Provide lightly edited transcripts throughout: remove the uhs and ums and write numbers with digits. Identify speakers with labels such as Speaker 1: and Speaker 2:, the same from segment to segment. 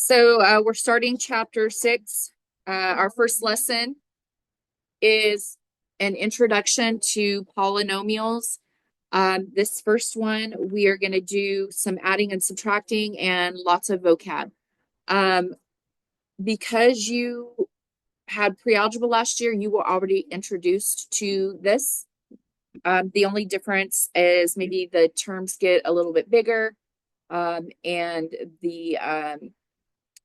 Speaker 1: So we're starting chapter 6. Our first lesson is an introduction to polynomials. This first one, we are going to do some adding and subtracting and lots of vocab. Because you had pre-algebra last year, you were already introduced to this. The only difference is maybe the terms get a little bit bigger, and the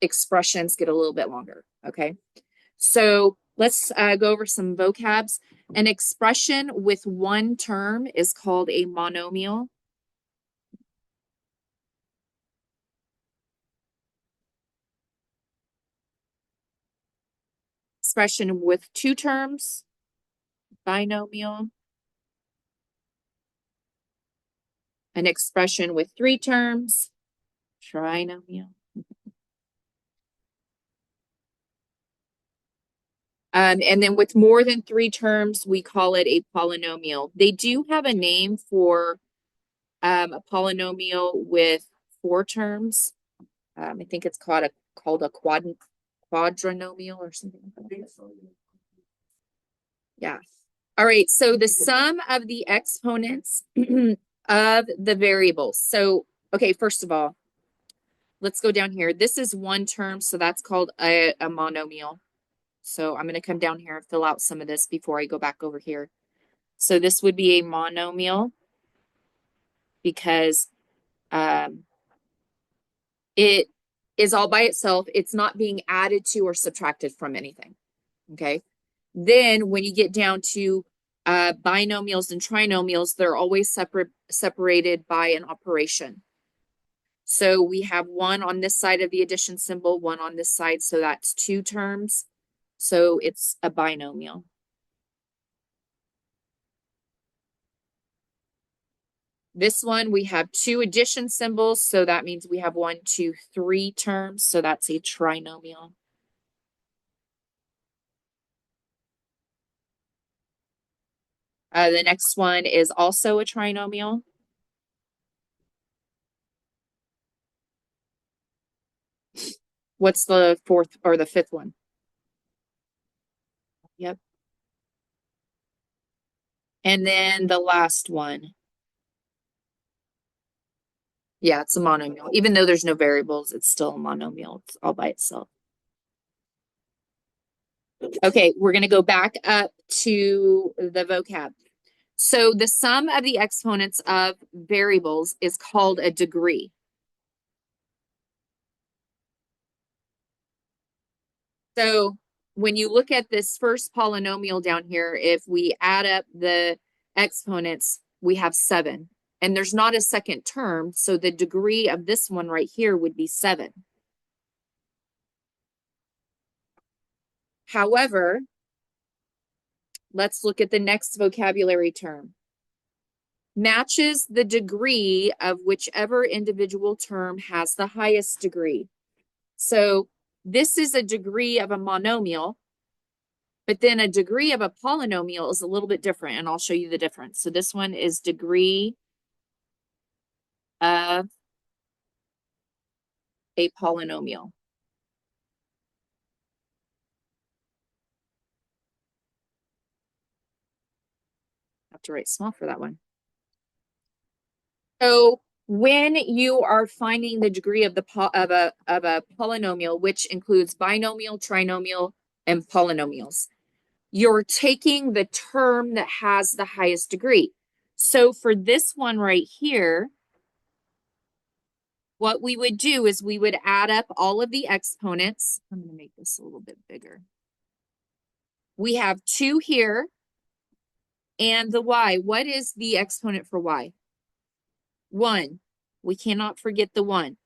Speaker 1: expressions get a little bit longer. Okay, so let's go over some vocabs. An expression with one term is called a monomial. Expression with two terms, binomial. An expression with three terms, trinomial. And then with more than three terms, we call it a polynomial. They do have a name for a polynomial with four terms. I think it's called a quadrinomial or something like that. Yeah. All right. So the sum of the exponents of the variables. So, okay, first of all, let's go down here. This is one term, so that's called a monomial. So I'm going to come down here and fill out some of this before I go back over here. So this would be a monomial because it is all by itself. It's not being added to or subtracted from anything. Okay. Then when you get down to binomials and trinomials, they're always separated by an operation. So we have one on this side of the addition symbol, one on this side. So that's two terms. So it's a binomial. This one, we have two addition symbols. So that means we have 1, 2, 3 terms. So that's a trinomial. The next one is also a trinomial. What's the fourth or the fifth one? Yep. And then the last one. Yeah, it's a monomial. Even though there's no variables, it's still a monomial. It's all by itself. Okay, we're going to go back up to the vocab. So the sum of the exponents of variables is called a degree. So when you look at this first polynomial down here, if we add up the exponents, we have 7. And there's not a second term, so the degree of this one right here would be 7. However, let's look at the next vocabulary term. Matches the degree of whichever individual term has the highest degree. So this is a degree of a monomial, but then a degree of a polynomial is a little bit different, and I'll show you the difference. So this one is degree of a polynomial. I have to write small for that one. So when you are finding the degree of a polynomial, which includes binomial, trinomial, and polynomials, you're taking the term that has the highest degree. So for this one right here, what we would do is we would add up all of the exponents. I'm going to make this a little bit bigger. We have 2 here and the y. What is the exponent for y? 1. We cannot forget the 1.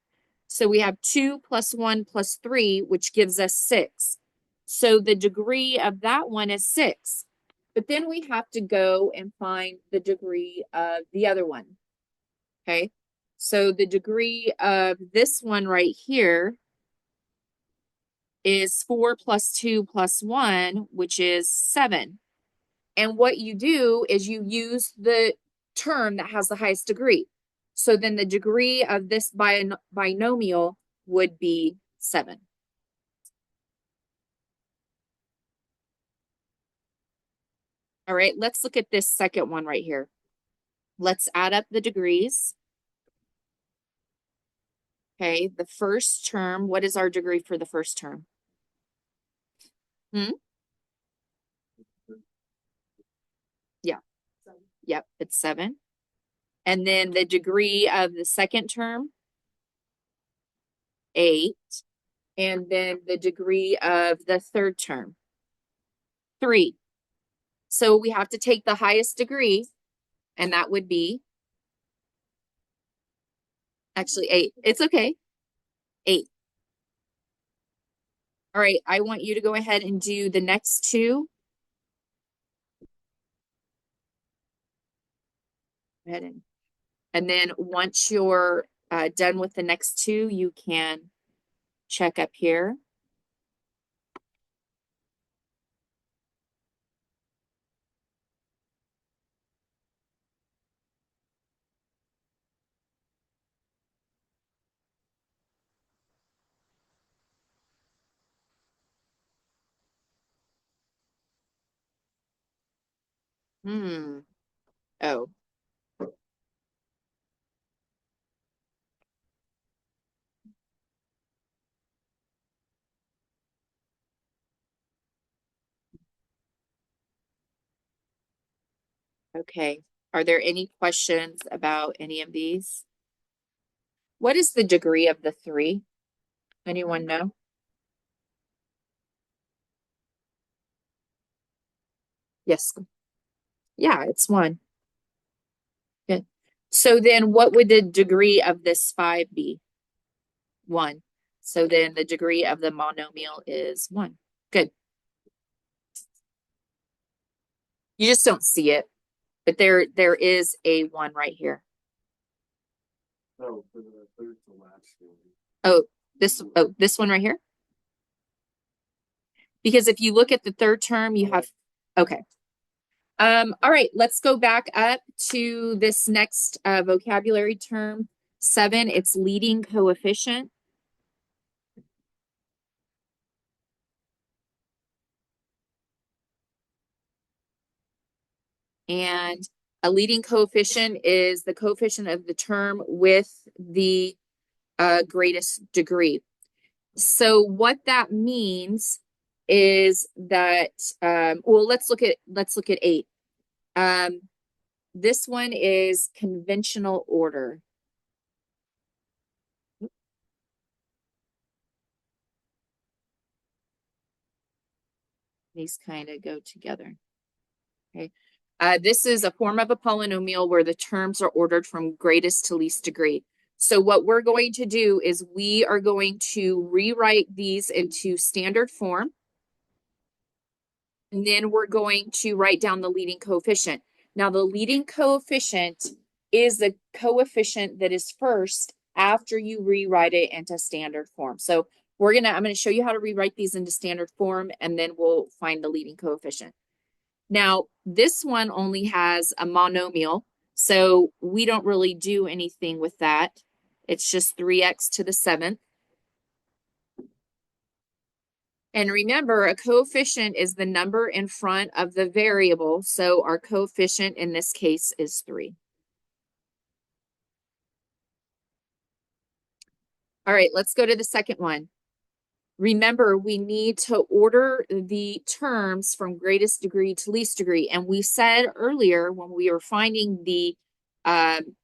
Speaker 1: So we have 2 plus 1 plus 3, which gives us 6. So the degree of that one is 6. But then we have to go and find the degree of the other one. Okay. So the degree of this one right here is 4 plus 2 plus 1, which is 7. And what you do is you use the term that has the highest degree. So then the degree of this binomial would be 7. All right, let's look at this second one right here. Let's add up the degrees. Okay, the first term, what is our degree for the first term? Yeah. Yep, it's 7. And then the degree of the second term, 8. And then the degree of the third term, 3. So we have to take the highest degree, and that would be actually 8. It's okay. 8. All right, I want you to go ahead and do the next two. Go ahead and then once you're done with the next two, you can check up here. Oh, okay. Are there any questions about any of these? What is the degree of the 3? Anyone know? Yes. Yeah, it's 1. Good. So then what would the degree of this 5 be? 1. So then the degree of the monomial is 1. Good. You just don't see it, but there is a 1 right here.
Speaker 2: Oh, for the third to last one.
Speaker 1: Oh, this one right here? Because if you look at the third term, you have, okay. All right, let's go back up to this next vocabulary term, 7. It's leading coefficient. And a leading coefficient is the coefficient of the term with the greatest degree. So what that means is that, well, let's look at 8. This one is conventional order. These kind of go together. Okay. This is a form of a polynomial where the terms are ordered from greatest to least degree. So what we're going to do is we are going to rewrite these into standard form. And then we're going to write down the leading coefficient. Now, the leading coefficient is the coefficient that is first after you rewrite it into standard form. So I'm going to show you how to rewrite these into standard form, and then we'll find the leading coefficient. Now, this one only has a monomial, so we don't really do anything with that. It's just 3x to the 7th. And remember, a coefficient is the number in front of the variable, so our coefficient in this case is 3. All right, let's go to the second one. Remember, we need to order the terms from greatest degree to least degree. And we said earlier when we were finding the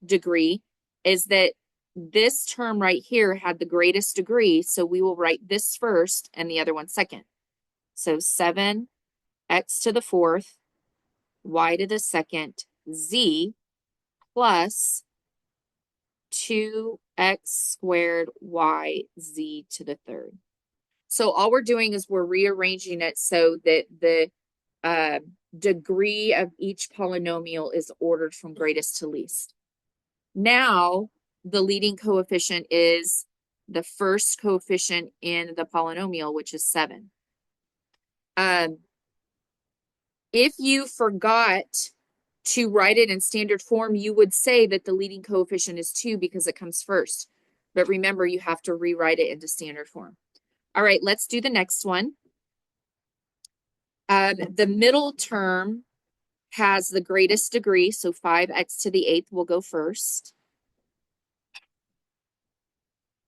Speaker 1: degree is that this term right here had the greatest degree. So we will write this first and the other one second. So 7x to the 4th, y to the 2nd, z plus 2x squared y z to the 3rd. So all we're doing is we're rearranging it so that the degree of each polynomial is ordered from greatest to least. Now, the leading coefficient is the first coefficient in the polynomial, which is 7. If you forgot to write it in standard form, you would say that the leading coefficient is 2 because it comes first. But remember, you have to rewrite it into standard form. All right, let's do the next one. The middle term has the greatest degree, so 5x to the 8th will go first.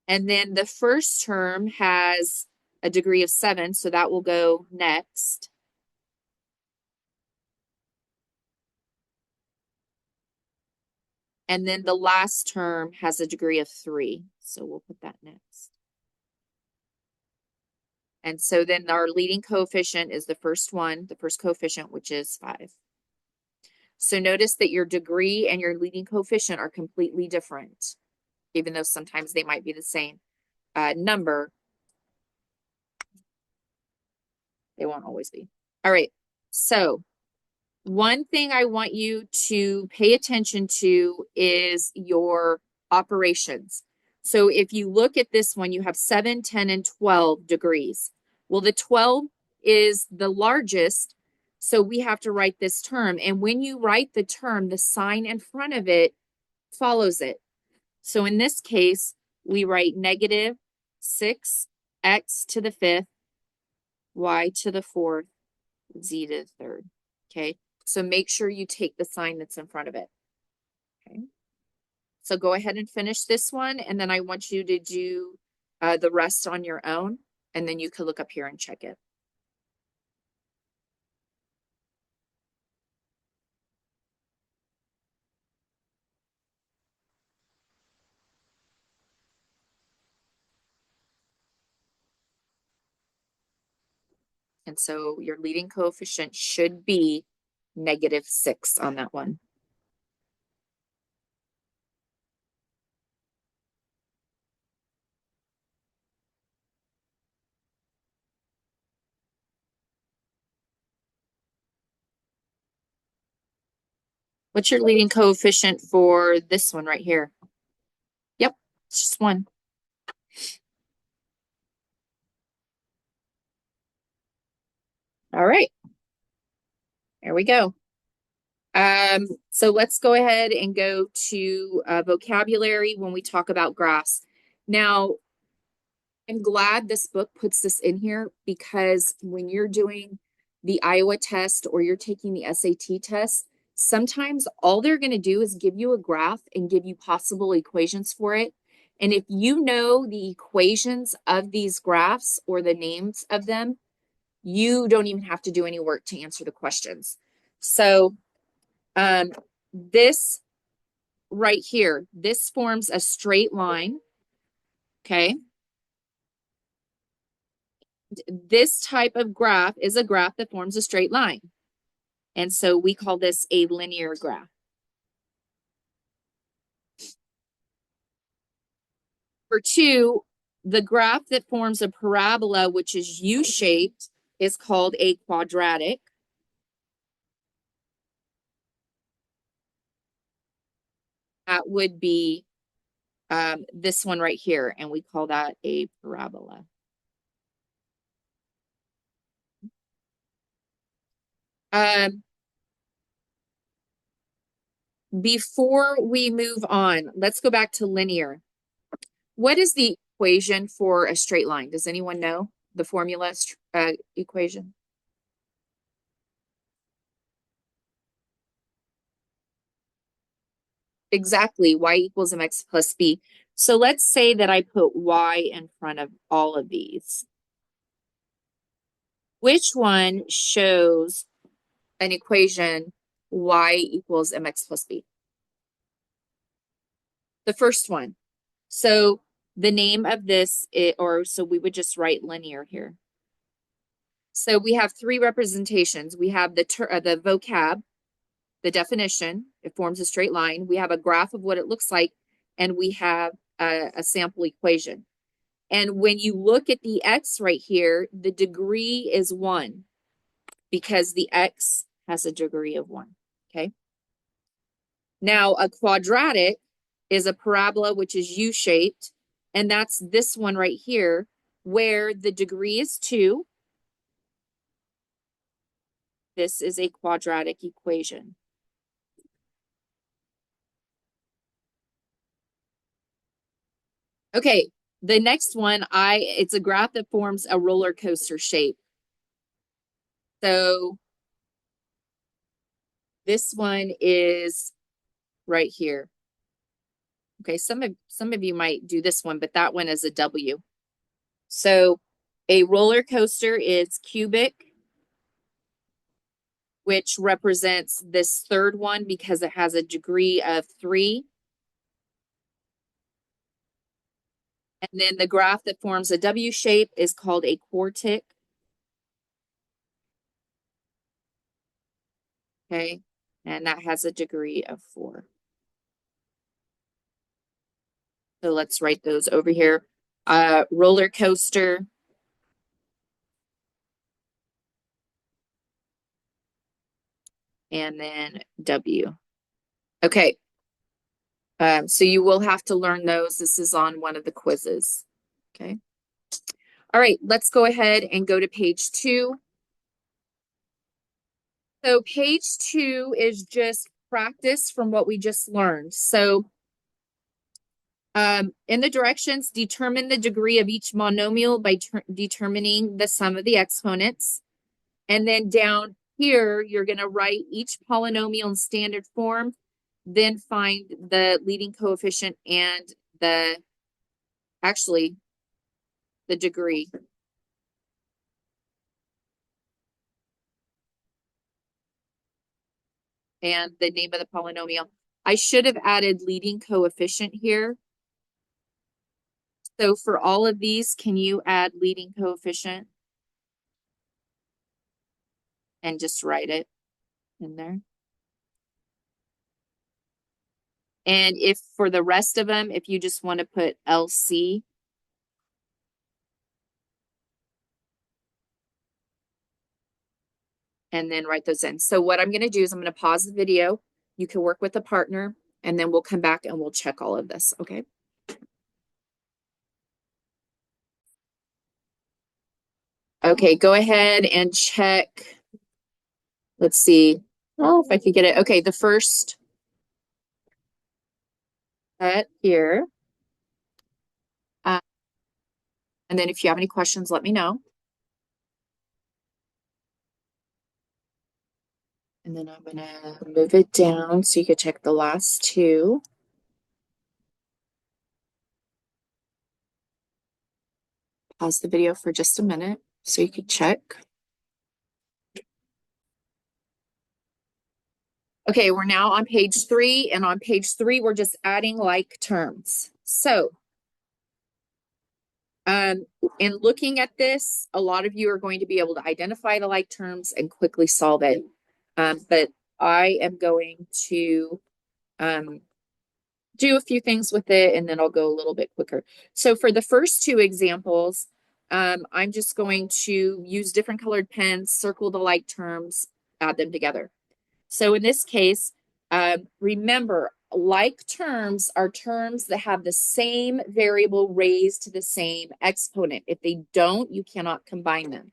Speaker 1: And then the first term has a degree of 7, so that will go next. And then the last term has a degree of 3, so we'll put that next. And so then our leading coefficient is the first one, the first coefficient, which is 5. So notice that your degree and your leading coefficient are completely different, even though sometimes they might be the same number. They won't always be. All right, so one thing I want you to pay attention to is your operations. So if you look at this one, you have 7, 10, and 12 degrees. Well, the 12 is the largest, so we have to write this term. And when you write the term, the sign in front of it follows it. So in this case, we write negative 6x to the 5th, y to the 4th, z to the 3rd. Okay, so make sure you take the sign that's in front of it. Okay, so go ahead and finish this one, and then I want you to do the rest on your own, and then you can look up here and check it. And so your leading coefficient should be -6 on that one. What's your leading coefficient for this one right here? Yep, it's just 1. All right, there we go. So let's go ahead and go to vocabulary when we talk about graphs. Now, I'm glad this book puts this in here because when you're doing the Iowa test or you're taking the SAT test, sometimes all they're going to do is give you a graph and give you possible equations for it. And if you know the equations of these graphs or the names of them, you don't even have to do any work to answer the questions. So this right here, this forms a straight line, okay? This type of graph is a graph that forms a straight line. And so we call this a linear graph. For 2, the graph that forms a parabola, which is U-shaped, is called a quadratic. That would be this one right here, and we call that a parabola. Before we move on, let's go back to linear. What is the equation for a straight line? Does anyone know the formula equation? Exactly, y equals mx plus b. So let's say that I put y in front of all of these. Which one shows an equation y equals mx plus b? The first one. So the name of this, so we would just write linear here. So we have 3 representations. We have the vocab, the definition, it forms a straight line. We have a graph of what it looks like, and we have a sample equation. And when you look at the x right here, the degree is 1 because the x has a degree of 1, okay? Now, a quadratic is a parabola, which is U-shaped, and that's this one right here, where the degree is 2. This is a quadratic equation. Okay, The next one, it's a graph that forms a roller coaster shape. So this one is right here. Okay, some of you might do this one, but that one is a W. So a roller coaster is cubic, which represents this third one because it has a degree of 3. And then the graph that forms a W shape is called a quartic. Okay, and that has a degree of 4. So let's write those over here. Roller coaster. And then W. Okay. So you will have to learn those. This is on one of the quizzes. Okay. All right, let's go ahead and go to page 2. So page 2 is just practice from what we just learned. So in the directions, determine the degree of each monomial by determining the sum of the exponents. And then down here, you're going to write each polynomial in standard form, then find the leading coefficient and the degree. And the name of the polynomial. I should have added leading coefficient here. So for all of these, can you add leading coefficient? And just write it in there. And if for the rest of them, if you just want to put LC, and then write those in. So what I'm going to do is I'm going to pause the video. You can work with a partner, and then we'll come back and we'll check all of this, okay? Okay, go ahead and check. Let's see. Oh, if I could get it. Okay, the first set here. And then if you have any questions, let me know. And then I'm going to move it down so you can check the last 2. Pause the video for just a minute so you can check. Okay, we're now on page 3, and on page 3, we're just adding like terms. So, in looking at this, a lot of you are going to be able to identify the like terms and quickly solve it. But I am going to do a few things with it, and then I'll go a little bit quicker. So for the first 2 examples, I'm just going to use different colored pens, circle the like terms, add them together. So in this case, remember, like terms are terms that have the same variable raised to the same exponent. If they don't, you cannot combine them.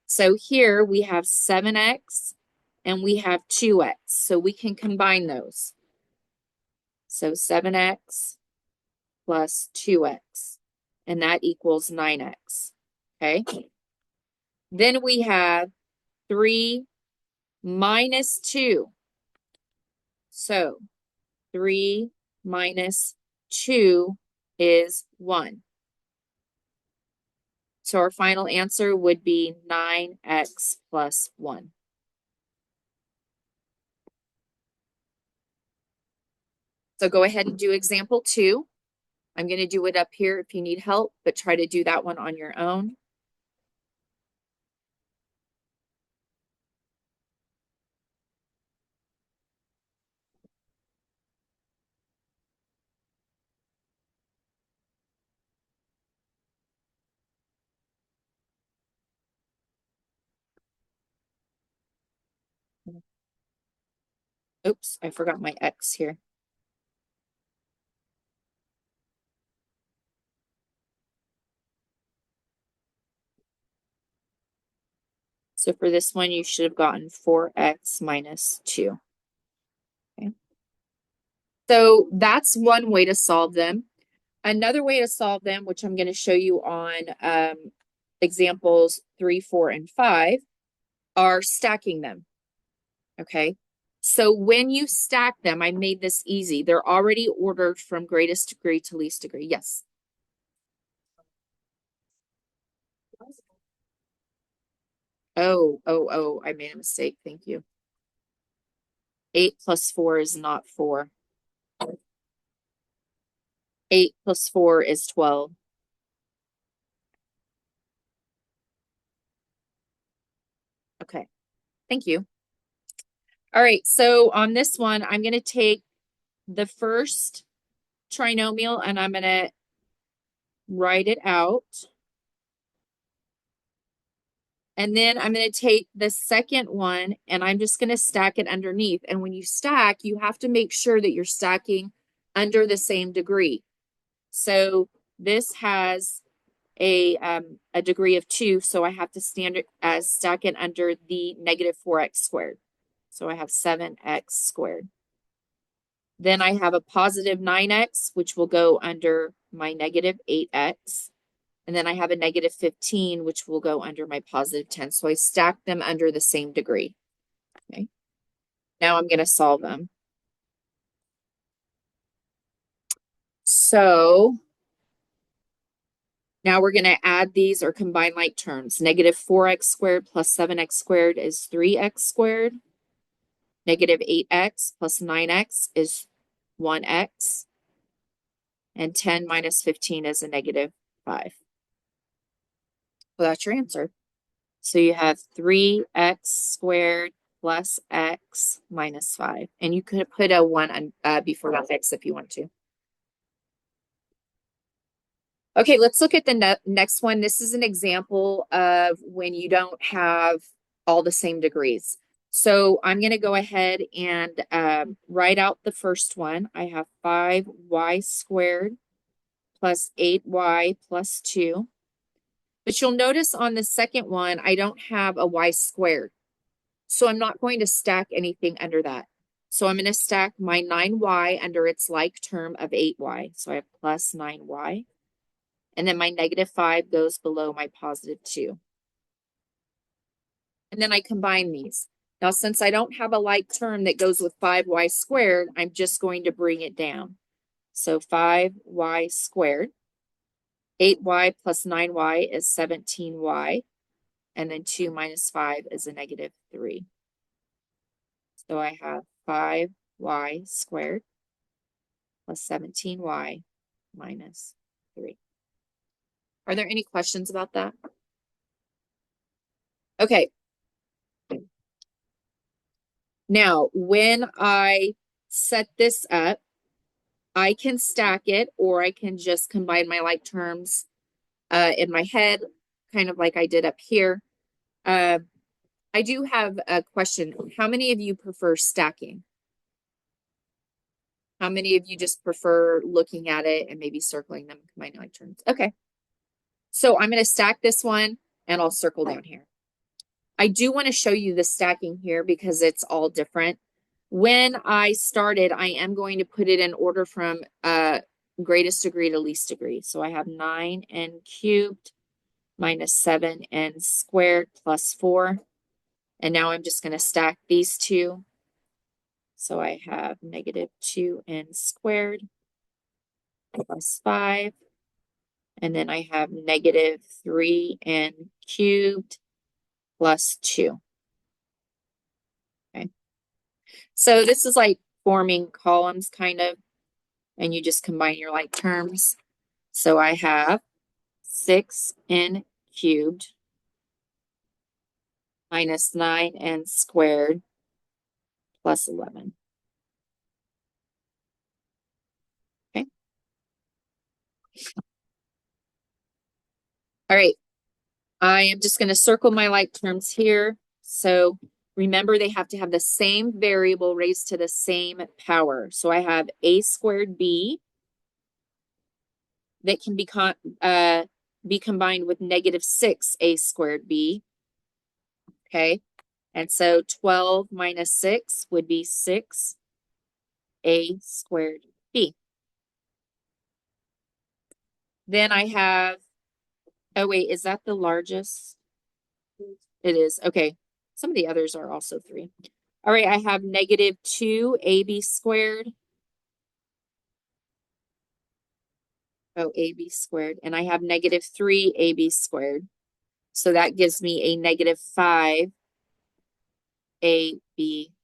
Speaker 1: So here we have 7x and we have 2x. So we can combine those. So 7x plus 2x, and that equals 9x. Okay. Then we have 3 minus 2. So 3 minus 2 is 1. So our final answer would be 9x plus 1. So go ahead and do example 2. I'm going to do it up here if you need help, but try to do that one on your own. Oops, I forgot my X here. So for this one, you should have gotten 4x minus 2. Okay. So that's one way to solve them. Another way to solve them, which I'm going to show you on examples 3, 4, and 5, are stacking them. Okay. So when you stack them, I made this easy. They're already ordered from greatest degree to least degree. Yes. Oh, I made a mistake. Thank you. 8 plus 4 is not 4. 8 plus 4 is 12. Okay. Thank you. All right. So on this one, I'm going to take the first trinomial and I'm going to write it out. And then I'm going to take the second one and I'm just going to stack it underneath. And when you stack, you have to make sure that you're stacking under the same degree. So this has a degree of 2, so I have to stack it under the negative 4x squared. So I have 7x squared. Then I have a positive 9x, which will go under my negative 8x. And then I have a negative 15, which will go under my positive 10. So I stack them under the same degree. Okay. Now I'm going to solve them. So now we're going to add these or combine like terms. Negative 4x squared plus 7x squared is 3x squared. Negative 8x plus 9x is 1x. And 10 minus 15 is a negative 5. Well, that's your answer. So you have 3x squared plus x minus 5. And you could put a 1 before that x if you want to. Okay, let's look at the next one. This is an example of when you don't have all the same degrees. So I'm going to go ahead and write out the first one. I have 5y squared plus 8y plus 2. But you'll notice on the second one, I don't have a y squared. So I'm not going to stack anything under that. So I'm going to stack my 9y under its like term of 8y. So I have plus 9y. And then my negative 5 goes below my positive 2. And then I combine these. Now, since I don't have a like term that goes with 5y squared, I'm just going to bring it down. So 5y squared. 8y plus 9y is 17y. And then 2 minus 5 is a negative 3. So I have 5y squared plus 17y minus 3. Are there any questions about that? Okay. Now, when I set this up, I can stack it or I can just combine my like terms in my head, kind of like I did up here. I do have a question. How many of you prefer stacking? How many of you just prefer looking at it and maybe circling them, combining like terms? Okay. So I'm going to stack this one and I'll circle down here. I do want to show you the stacking here because it's all different. When I started, I am going to put it in order from greatest degree to least degree. So I have 9n cubed minus 7n squared plus 4. And now I'm just going to stack these two. So I have negative 2n squared plus 5. And then I have negative 3n cubed plus 2. Okay. So this is like forming columns kind of, and you just combine your like terms. So I have 6n cubed minus 9n squared plus 11. Okay. All right. I am just going to circle my like terms here. So remember, they have to have the same variable raised to the same power. So I have a squared b that can be combined with negative 6a squared b. Okay. And so 12 minus 6 would be 6a squared b. Then I have, oh wait, is that the largest? It is. Okay. Some of the others are also 3. All right, I have negative 2ab squared. Oh, ab squared. And I have negative 3ab squared. So that gives me a negative 5ab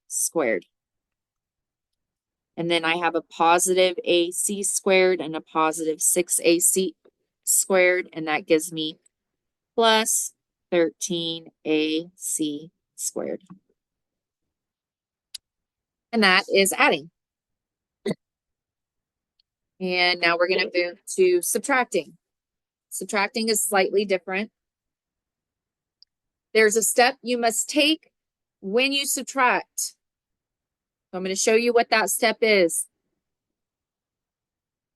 Speaker 1: squared. And then I have a positive ac squared and a positive 6ac squared. And that gives me plus 13ac squared. And that is adding. And now we're going to move to subtracting. Subtracting is slightly different. There's a step you must take when you subtract. So I'm going to show you what that step is.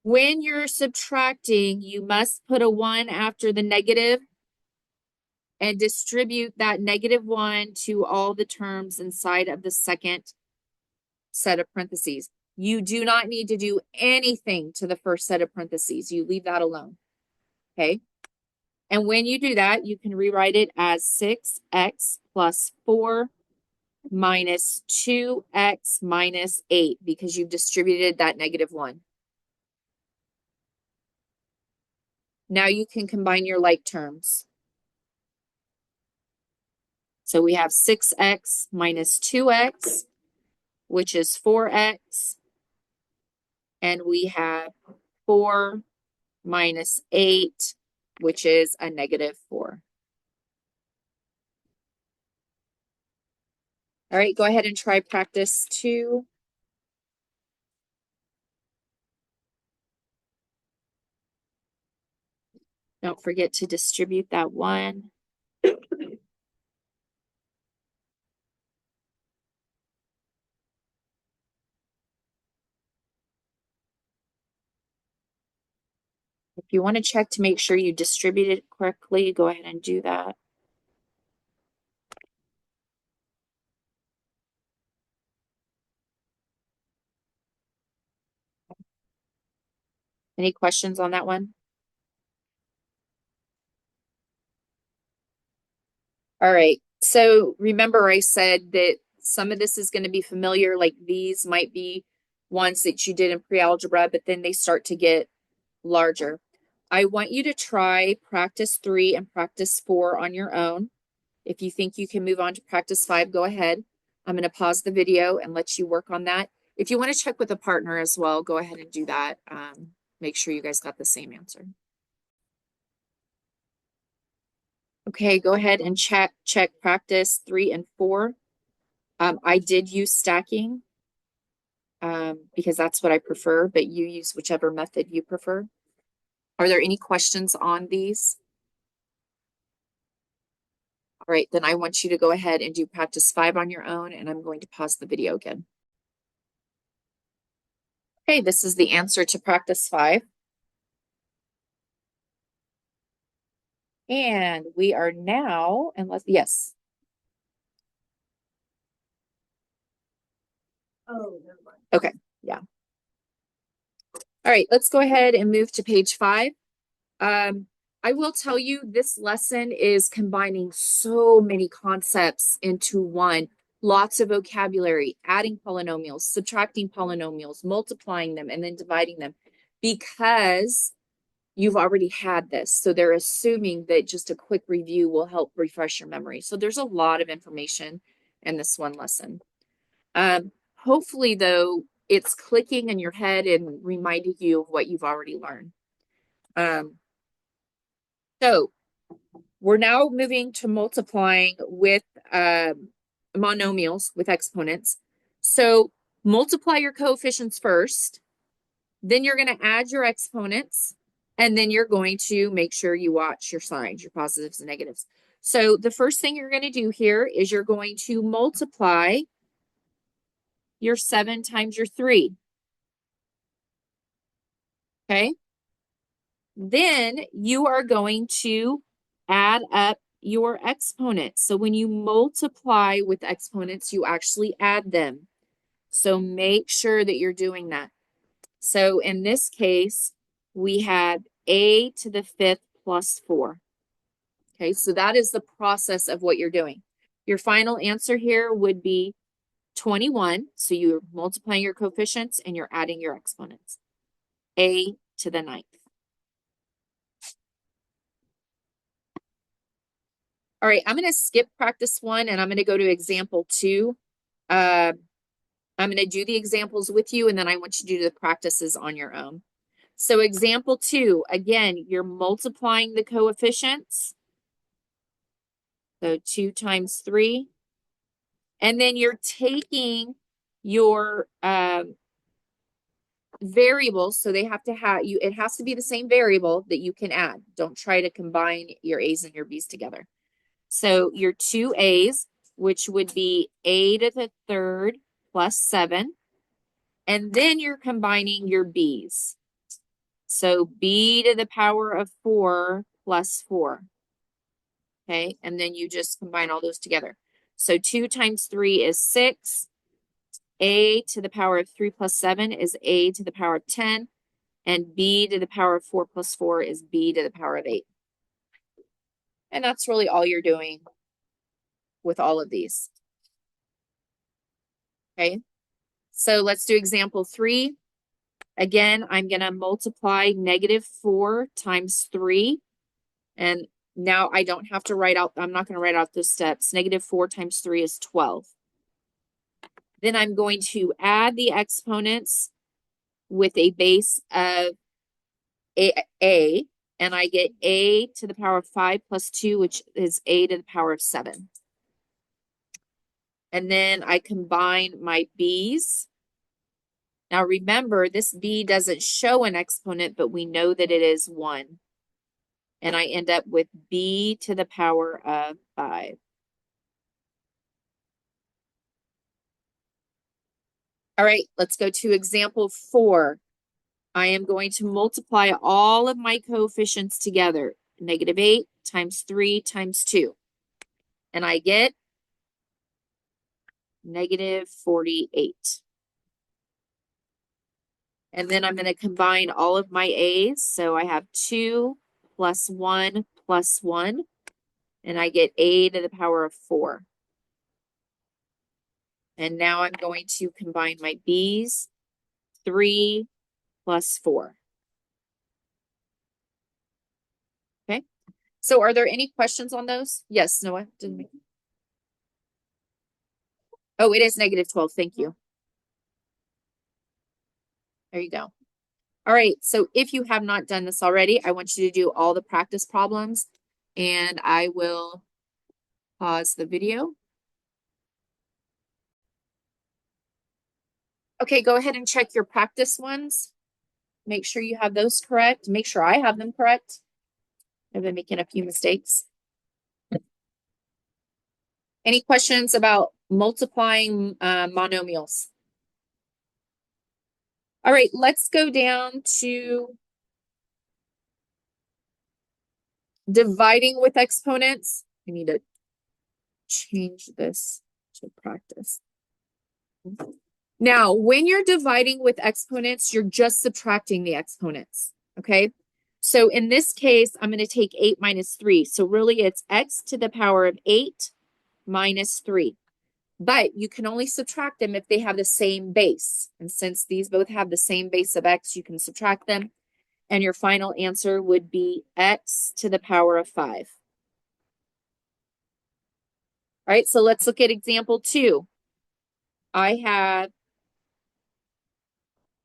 Speaker 1: When you're subtracting, you must put a 1 after the negative and distribute that negative 1 to all the terms inside of the second set of parentheses. You do not need to do anything to the first set of parentheses. You leave that alone. Okay? And when you do that, you can rewrite it as 6x plus 4 minus 2x minus 8 because you've distributed that negative 1. Now you can combine your like terms. So we have 6x minus 2x, which is 4x. And we have 4 minus 8, which is a negative 4. All right, go ahead and try practice 2. Don't forget to distribute that 1. If you want to check to make sure you distribute it correctly, go ahead and do that. Any questions on that one? All right. So remember I said that some of this is going to be familiar, like these might be ones that you did in pre-algebra, but then they start to get larger. I want you to try practice 3 and practice 4 on your own. If you think you can move on to practice 5, go ahead. I'm going to pause the video and let you work on that. If you want to check with a partner as well, go ahead and do that. Make sure you guys got the same answer. Okay, go ahead and check practice 3 and 4. I did use stacking because that's what I prefer, but you use whichever method you prefer. Are there any questions on these? All right, then I want you to go ahead and do practice 5 on your own, and I'm going to pause the video again. Okay, this is the answer to practice 5. And we are now, yes.
Speaker 3: Oh, never mind.
Speaker 1: Okay, yeah. All right, let's go ahead and move to page 5. I will tell you this lesson is combining so many concepts into one. Lots of vocabulary, adding polynomials, subtracting polynomials, multiplying them, and then dividing them because you've already had this. So they're assuming that just a quick review will help refresh your memory. So there's a lot of information in this one lesson. Hopefully, though, it's clicking in your head and reminding you of what you've already learned. So we're now moving to multiplying with monomials, with exponents. So multiply your coefficients first, then you're going to add your exponents, and then you're going to make sure you watch your signs, your positives and negatives. So the first thing you're going to do here is you're going to multiply your 7 times your 3. Okay? Then you are going to add up your exponents. So when you multiply with exponents, you actually add them. So make sure that you're doing that. So in this case, we had a to the 5th plus 4. Okay, so that is the process of what you're doing. Your final answer here would be 21. So you're multiplying your coefficients and you're adding your exponents. A to the 9th. All right, I'm going to skip practice 1 and I'm going to go to example 2. I'm going to do the examples with you and then I want you to do the practices on your own. So example 2, again, you're multiplying the coefficients. So 2 times 3. And then you're taking your variables, so they have to have you, it has to be the same variable that you can add. Don't try to combine your A's and your B's together. So your 2 A's, which would be a to the 3rd plus 7. And then you're combining your B's. So b to the power of 4 plus 4. Okay, and then you just combine all those together. So 2 times 3 is 6. A to the power of 3 plus 7 is a to the power of 10. And b to the power of 4 plus 4 is b to the power of 8. And that's really all you're doing with all of these. Okay, so let's do example 3. Again, I'm going to multiply -4 times 3. And now I don't have to write out, I'm not going to write out the steps. -4 times 3 is 12. Then I'm going to add the exponents with a base of a, and I get a to the power of 5 plus 2, which is a to the power of 7. And then I combine my b's. Now remember, this b doesn't show an exponent, but we know that it is 1. And I end up with b to the power of 5. All right, let's go to example 4. I am going to multiply all of my coefficients together. -8 times 3 times 2. And I get -48. And then I'm going to combine all of my A's. So I have 2 plus 1 plus 1. And I get a to the power of 4. And now I'm going to combine my B's. 3 plus 4. Okay. So are there any questions on those? Yes, Noah? Didn't make... Oh, it is -12. Thank you. There you go. All right. So if you have not done this already, I want you to do all the practice problems. And I will pause the video. Okay, go ahead and check your practice ones. Make sure you have those correct. Make sure I have them correct. I've been making a few mistakes. Any questions about multiplying monomials? All right, let's go down to dividing with exponents. I need to change this to practice. Now, when you're dividing with exponents, you're just subtracting the exponents, okay? So in this case, I'm going to take 8 minus 3. So really it's x to the power of 8 minus 3. But you can only subtract them if they have the same base. And since these both have the same base of x, you can subtract them. And your final answer would be x to the power of 5. All right, so let's look at example 2. I have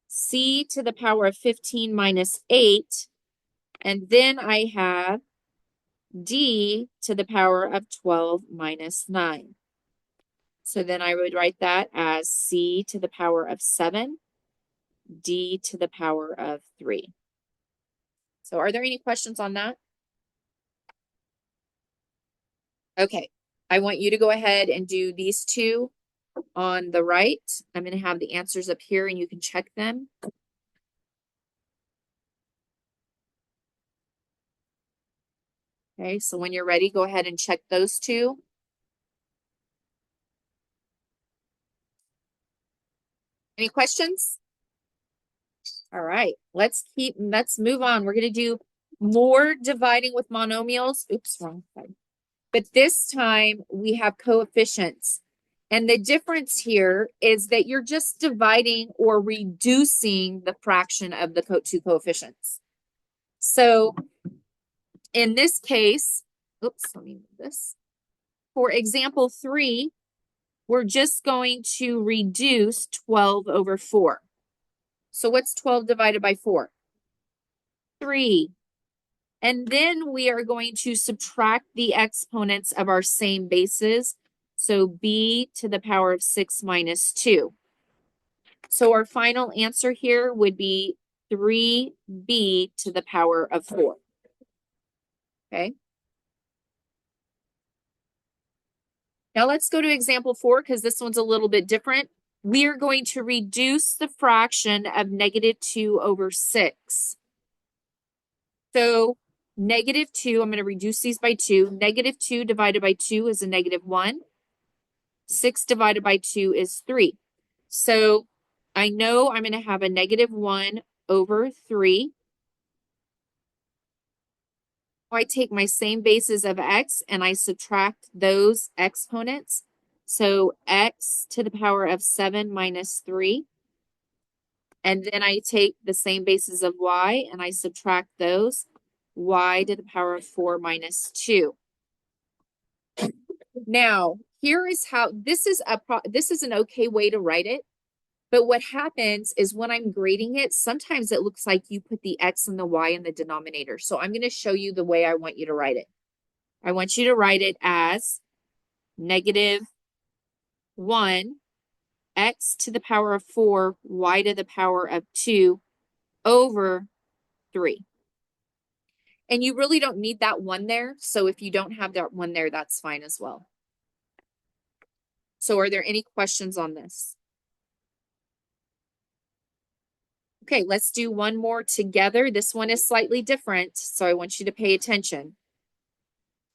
Speaker 1: c to the power of 15 minus 8. And then I have d to the power of 12 minus 9. So then I would write that as c to the power of 7, d to the power of 3. So are there any questions on that? Okay, I want you to go ahead and do these two on the right. I'm going to have the answers up here and you can check them. Okay, so when you're ready, go ahead and check those two. Any questions? All right, let's move on. We're going to do more dividing with monomials. Oops, wrong side. But this time we have coefficients. And the difference here is that you're just dividing or reducing the fraction of the two coefficients. So in this case, oops, let me move this. For example 3, we're just going to reduce 12 over 4. So what's 12 divided by 4? 3. And then we are going to subtract the exponents of our same bases. So b to the power of 6 minus 2. So our final answer here would be 3b to the power of 4. Okay. Now let's go to example 4 because this one's a little bit different. We are going to reduce the fraction of negative 2 over 6. So negative 2, I'm going to reduce these by 2. Negative 2 divided by 2 is a negative 1. 6 divided by 2 is 3. So I know I'm going to have a negative 1 over 3. I take my same bases of x and I subtract those exponents. So x to the power of 7 minus 3. And then I take the same bases of y and I subtract those. Y to the power of 4 minus 2. Now, here is how this is an okay way to write it. But what happens is when I'm grading it, sometimes it looks like you put the x and the y in the denominator. So I'm going to show you the way I want you to write it. I want you to write it as negative 1 x to the power of 4 y to the power of 2 over 3. And you really don't need that 1 there. So if you don't have that 1 there, that's fine as well. So are there any questions on this? Okay, let's do one more together. This one is slightly different, so I want you to pay attention.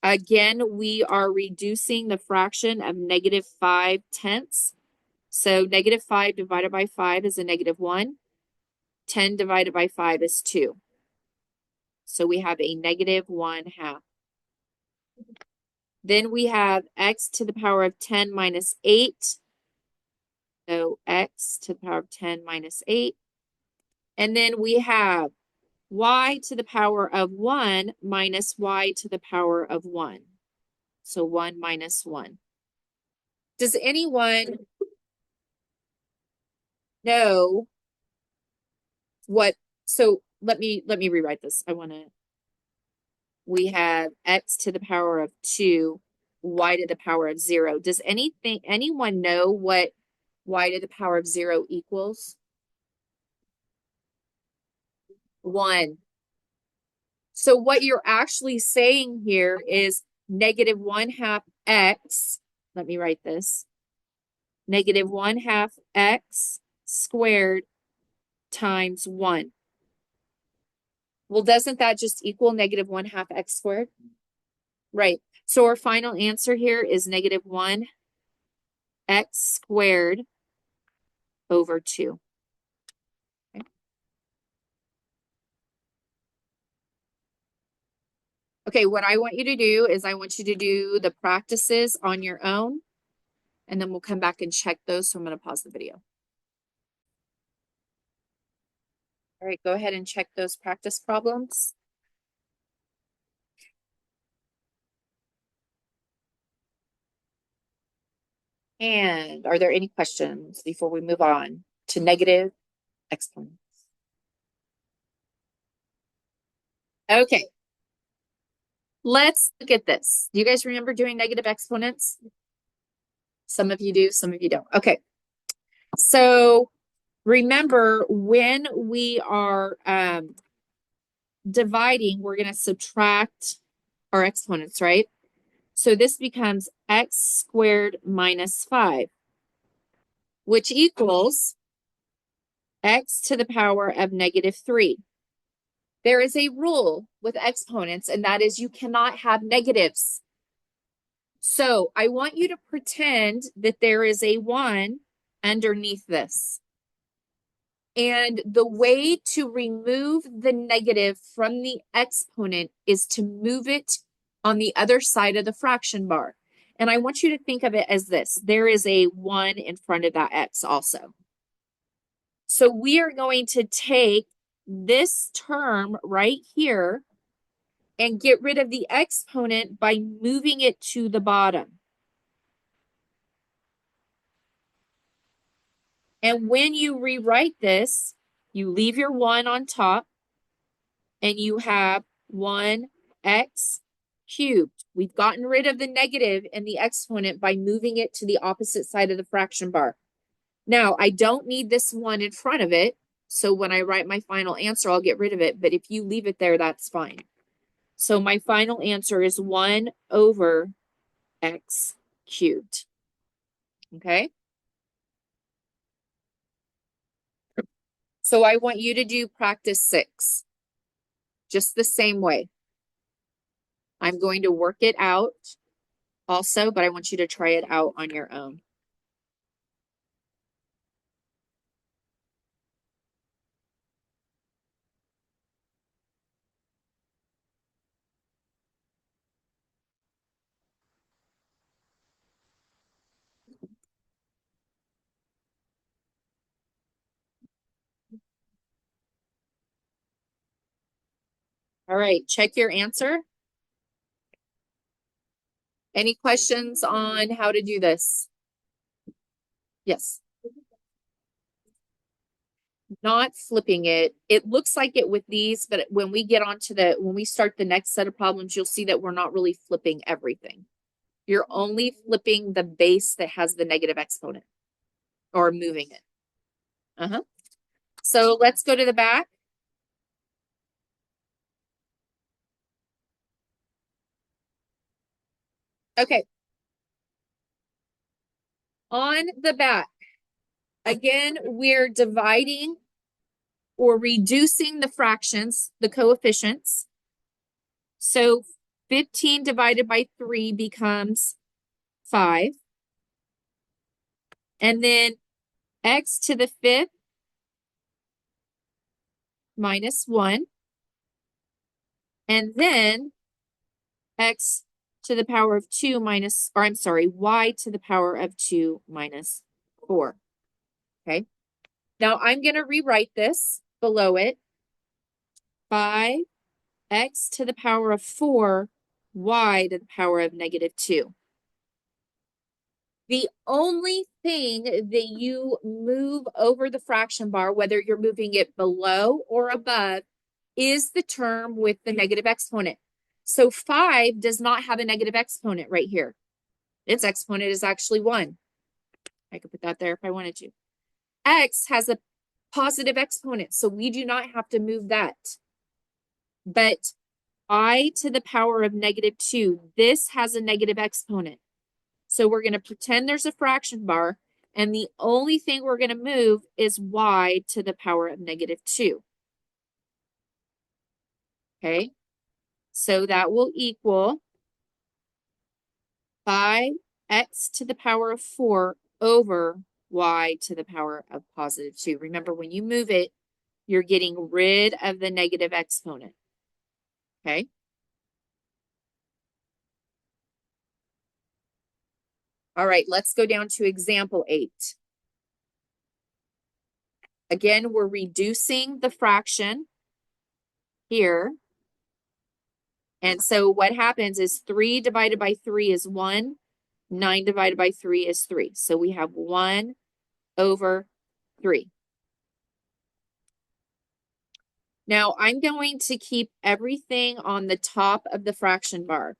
Speaker 1: Again, we are reducing the fraction of negative 5/10. So negative 5 divided by 5 is a negative 1. 10 divided by 5 is 2. So we have a negative 1/2. Then we have x to the power of 10 minus 8. So x to the power of 10 minus 8. And then we have y to the power of 1 minus y to the power of 1. So 1 minus 1. Does anyone know what? So let me rewrite this. We have x to the power of 2, y to the power of 0. Does anyone know what y to the power of 0 equals? 1. So what you're actually saying here is negative 1/2 x. Let me write this. Negative 1/2 x squared times 1. Well, doesn't that just equal negative 1/2 x squared? Right. So our final answer here is negative 1 x squared over 2. Okay. Okay, what I want you to do is I want you to do the practices on your own, and then we'll come back and check those. So I'm going to pause the video. All right, go ahead and check those practice problems. And are there any questions before we move on to negative exponents? Okay. Let's look at this. Do you guys remember doing negative exponents? Some of you do, some of you don't. Okay. So remember, when we are dividing, we're going to subtract our exponents, right? So this becomes x squared minus 5, which equals x to the power of negative 3. There is a rule with exponents, and that is you cannot have negatives. So I want you to pretend that there is a 1 underneath this. And the way to remove the negative from the exponent is to move it on the other side of the fraction bar. And I want you to think of it as this. There is a 1 in front of that x also. So we are going to take this term right here and get rid of the exponent by moving it to the bottom. And when you rewrite this, you leave your 1 on top and you have 1x cubed. We've gotten rid of the negative and the exponent by moving it to the opposite side of the fraction bar. Now, I don't need this 1 in front of it, so when I write my final answer, I'll get rid of it, but if you leave it there, that's fine. So my final answer is 1 over x cubed. Okay? So I want you to do practice 6, just the same way. I'm going to work it out also, but I want you to try it out on your own. All right, check your answer. Any questions on how to do this? Yes. Not flipping it. It looks like it with these, but when we get onto when we start the next set of problems, you'll see that we're not really flipping everything. You're only flipping the base that has the negative exponent or moving it. So let's go to the back. Okay. On the back, again, we're dividing or reducing the fractions, the coefficients. So 15 divided by 3 becomes 5. And then x to the 5th minus 1. And then x to the power of 2 minus, or I'm sorry, y to the power of 2 minus 4. Okay. Now I'm going to rewrite this below it. 5x to the power of 4, y to the power of negative 2. The only thing that you move over the fraction bar, whether you're moving it below or above, is the term with the negative exponent. So 5 does not have a negative exponent right here. Its exponent is actually 1. I could put that there if I wanted to. X has a positive exponent, so we do not have to move that. But I to the power of negative 2, this has a negative exponent. So we're going to pretend there's a fraction bar, and the only thing we're going to move is y to the power of negative 2. Okay, so that will equal 5x to the power of 4 over y to the power of positive 2. Remember, when you move it, you're getting rid of the negative exponent. Okay. All right, let's go down to example 8. Again, we're reducing the fraction here. And so what happens is 3 divided by 3 is 1. 9 divided by 3 is 3. So we have 1 over 3. Now I'm going to keep everything on the top of the fraction bar.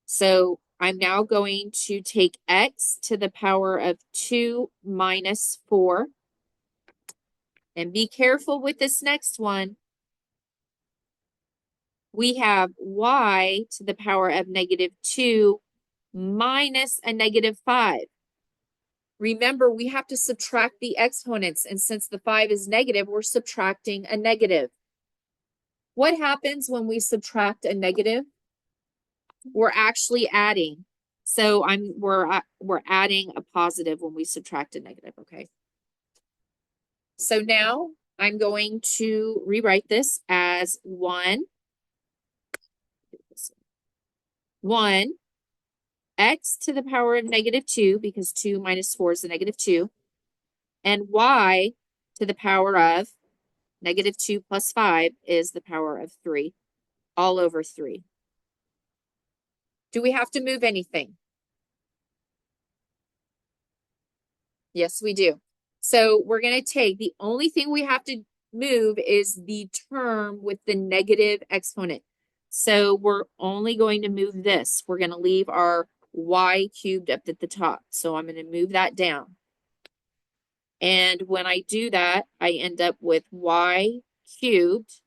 Speaker 1: So I'm now going to take x to the power of 2 minus 4. And be careful with this next one. We have y to the power of negative 2 minus a negative 5. Remember, we have to subtract the exponents, and since the 5 is negative, we're subtracting a negative. What happens when we subtract a negative? We're actually adding. So we're adding a positive when we subtract a negative, okay? So now I'm going to rewrite this as 1 x to the power of -2, because 2 minus 4 is a -2, and y to the power of -2 plus 5 is the power of 3, all over 3. Do we have to move anything? Yes, we do. So we're going to take, the only thing we have to move is the term with the negative exponent. So we're only going to move this. We're going to leave our y cubed up at the top. So I'm going to move that down. And when I do that, I end up with y cubed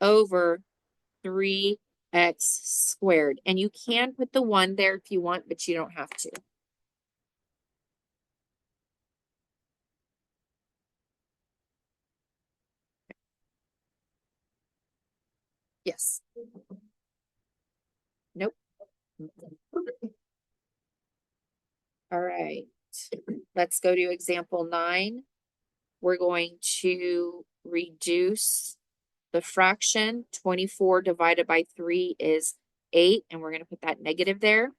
Speaker 1: over 3x squared. And you can put the 1 there if you want, but you don't have to. Yes. Nope. All right. Let's go to example 9. We're going to reduce the fraction. 24 divided by 3 is 8, and we're going to put that negative there.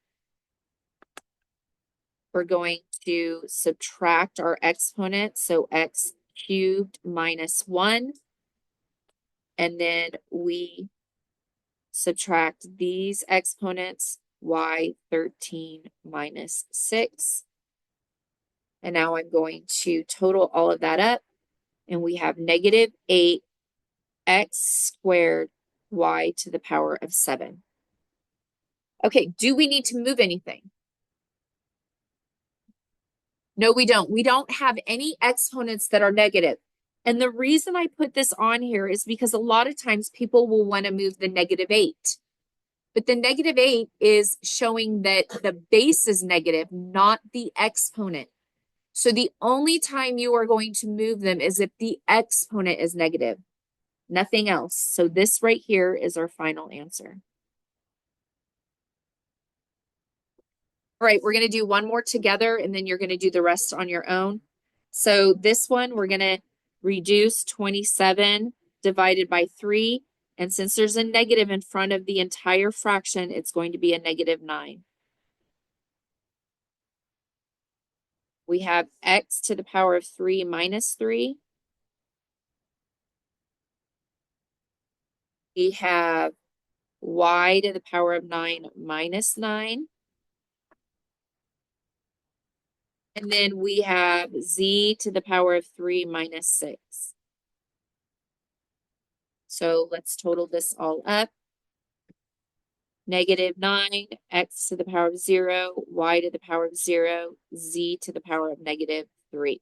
Speaker 1: We're going to subtract our exponent, so x cubed minus 1. And then we subtract these exponents, y 13 minus 6. And now I'm going to total all of that up, and we have negative 8 x squared y to the power of 7. Okay, do we need to move anything? No, we don't. We don't have any exponents that are negative. And the reason I put this on here is because a lot of times people will want to move the -8. But the -8 is showing that the base is negative, not the exponent. So the only time you are going to move them is if the exponent is negative, nothing else. So this right here is our final answer. All right, we're going to do one more together, and then you're going to do the rest on your own. So this one, we're going to reduce 27 divided by 3. And since there's a negative in front of the entire fraction, it's going to be a -9. We have x to the power of 3 minus 3. We have y to the power of 9 minus 9. And then we have z to the power of 3 minus 6. So let's total this all up. -9, x to the power of 0, y to the power of 0, z to the power of -3.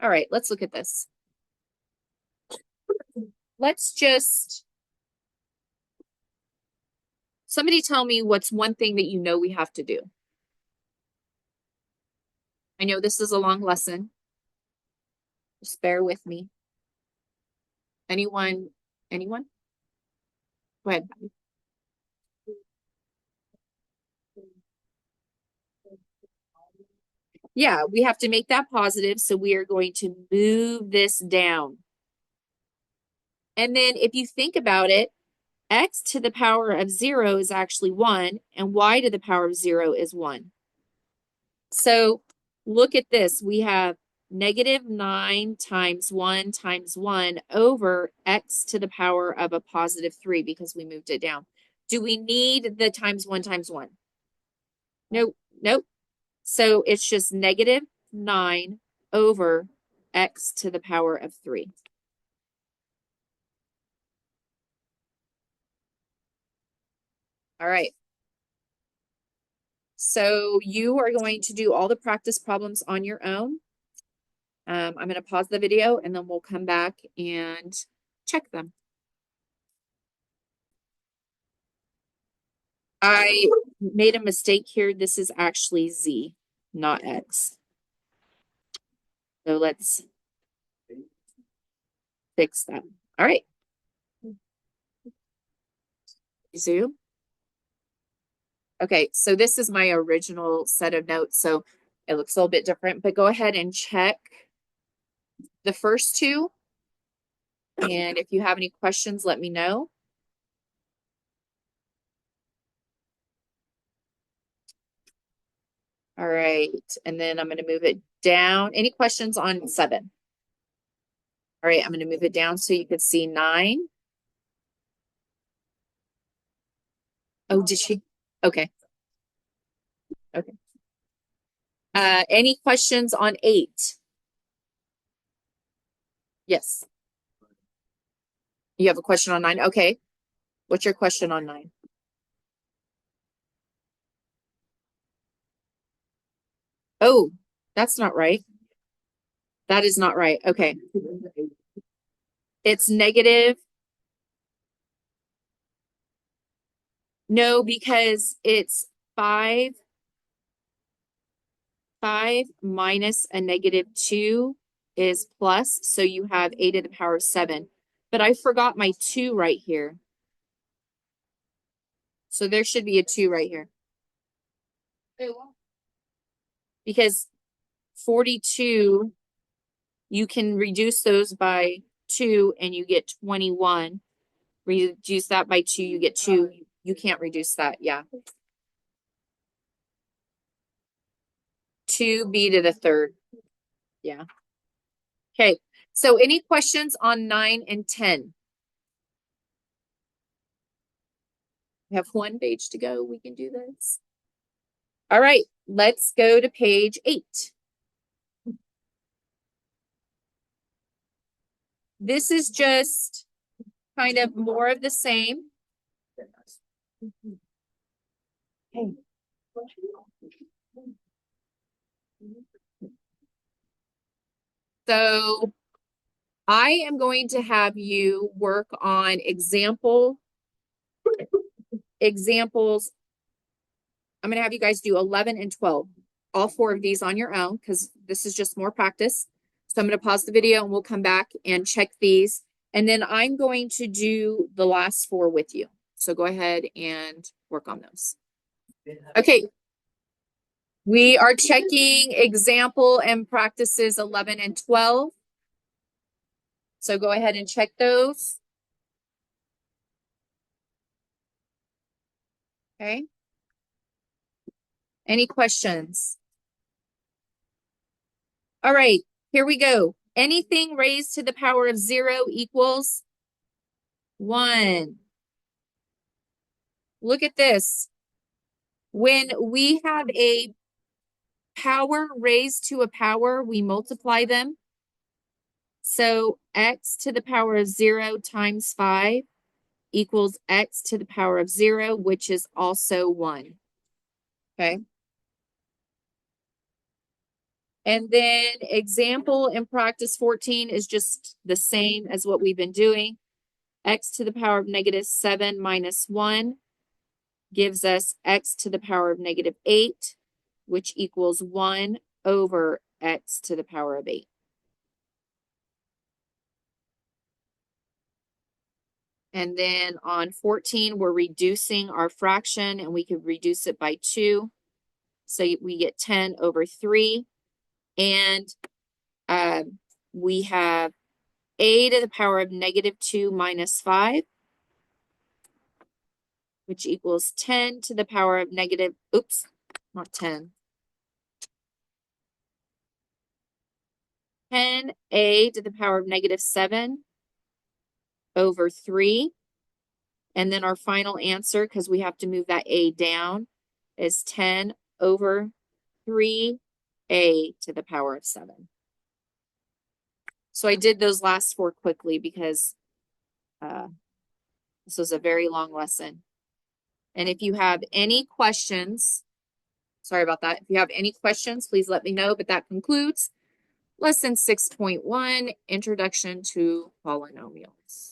Speaker 1: All right, let's look at this. Let's just, somebody tell me what's one thing that you know we have to do. I know this is a long lesson. Just bear with me. Anyone? Anyone? Go ahead. Yeah, we have to make that positive, so we are going to move this down. And then if you think about it, x to the power of 0 is actually 1, and y to the power of 0 is 1. So look at this. We have -9 times 1 times 1 over x to the power of a positive 3 because we moved it down. Do we need the times 1 times 1? Nope, nope. So it's just -9 over x to the power of 3. All right. So you are going to do all the practice problems on your own. I'm going to pause the video and then we'll come back and check them. I made a mistake here. This is actually Z, not X. So let's fix that. All right. Zoom. Okay, so this is my original set of notes. So it looks a little bit different, but go ahead and check the first two. And if you have any questions, let me know. All right, and then I'm going to move it down. Any questions on 7? All right, I'm going to move it down so you could see 9. Oh, did she? Okay. Okay. Any questions on 8? Yes. You have a question on 9? Okay. What's your question on 9? Oh, that's not right. That is not right. Okay. It's negative. No, because it's 5 minus a negative 2 is plus, so you have 8 to the power of 7. But I forgot my 2 right here. So there should be a 2 right here. Because 42, you can reduce those by 2 and you get 21. Reduce that by 2, you get 2. You can't reduce that, yeah. 2b to the third. Yeah. Okay, so any questions on 9 and 10? We have 1 page to go. We can do this. All right, let's go to page 8. This is just kind of more of the same. Okay. So I am going to have you work on examples. I'm going to have you guys do 11 and 12, all 4 of these on your own, because this is just more practice. So I'm going to pause the video and we'll come back and check these. And then I'm going to do the last 4 with you. So go ahead and work on those. Okay. We are checking example and practices 11 and 12. So go ahead and check those. Okay. Any questions? All right, here we go. Anything raised to the power of 0 equals 1. Look at this. When we have a power raised to a power, we multiply them. So x to the power of 0 times 5 equals x to the power of 0, which is also 1. Okay. And then example in practice 14 is just the same as what we've been doing. X to the power of negative 7 minus 1 gives us x to the power of negative 8, which equals 1 over x to the power of 8. And then on 14, we're reducing our fraction, and we could reduce it by 2. So we get 10 over 3. And we have a to the power of negative 2 minus 5, which equals 10 to the power of negative, oops, not 10. 10a to the power of negative 7 over 3. And then our final answer, because we have to move that a down, is 10 over 3a to the power of 7. So I did those last 4 quickly because this was a very long lesson. And if you have any questions, sorry about that. If you have any questions, please let me know. But that concludes lesson 6.1, Introduction to Polynomials.